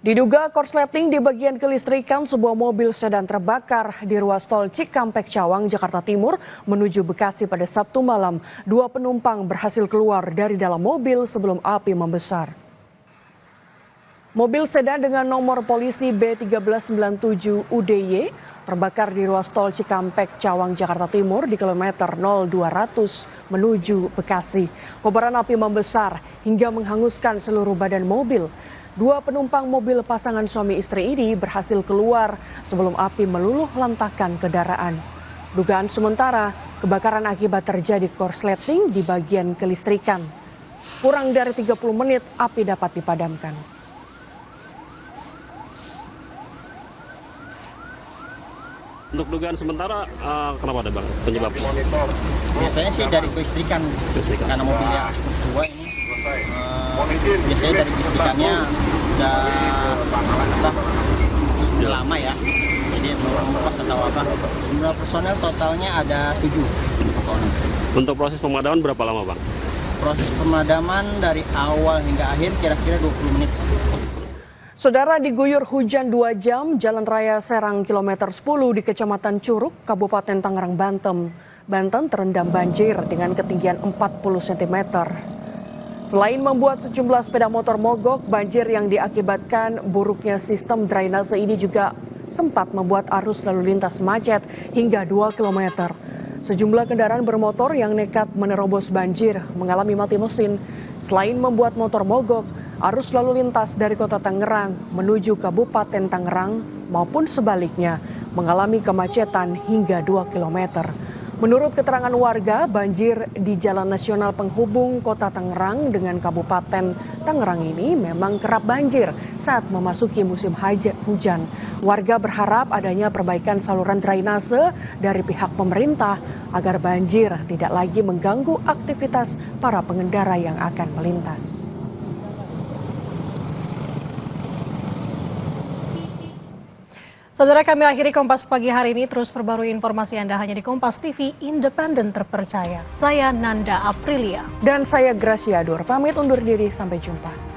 Diduga korsleting di bagian kelistrikan, sebuah mobil sedan terbakar di ruas tol Cikampek Cawang, Jakarta Timur menuju Bekasi pada Sabtu malam. Dua penumpang berhasil keluar dari dalam mobil sebelum api membesar. Mobil sedan dengan nomor polisi B1397 UDY terbakar di ruas tol Cikampek Cawang, Jakarta Timur di kilometer 0200 menuju Bekasi. Kobaran api membesar hingga menghanguskan seluruh badan mobil. Dua penumpang mobil pasangan suami istri ini berhasil keluar sebelum api meluluh lantakkan kendaraan. Dugaan sementara, kebakaran akibat terjadi korsleting di bagian kelistrikan. Kurang dari 30 menit api dapat dipadamkan. Untuk dugaan sementara, kenapa ada bang penyebabnya? Biasanya sih dari kelistrikan. Karena mobilnya cukup tua ini. Biasanya dari kelistrikannya udah lama ya. Jadi pas atau apa. Jumlah personel totalnya ada 7. Untuk proses pemadaman berapa lama bang? Proses pemadaman dari awal hingga akhir kira-kira 20 menit. Saudara, diguyur hujan 2 jam, Jalan Raya Serang kilometer 10 di Kecamatan Curug, Kabupaten Tangerang, Banten terendam banjir dengan ketinggian 40 cm. Selain membuat sejumlah sepeda motor mogok, banjir yang diakibatkan buruknya sistem drainase ini juga sempat membuat arus lalu lintas macet hingga 2 km. Sejumlah kendaraan bermotor yang nekat menerobos banjir mengalami mati mesin. Selain membuat motor mogok, arus lalu lintas dari kota Tangerang menuju Kabupaten Tangerang maupun sebaliknya mengalami kemacetan hingga 2 km. Menurut keterangan warga, banjir di Jalan Nasional Penghubung Kota Tangerang dengan Kabupaten Tangerang ini memang kerap banjir saat memasuki musim hujan. Warga berharap adanya perbaikan saluran drainase dari pihak pemerintah agar banjir tidak lagi mengganggu aktivitas para pengendara yang akan melintas. Saudara, kami akhiri Kompas Pagi hari ini. Terus perbarui informasi Anda hanya di Kompas TV, independen terpercaya. Saya Nanda Aprilia. Dan saya Gracia Dur, pamit undur diri, sampai jumpa.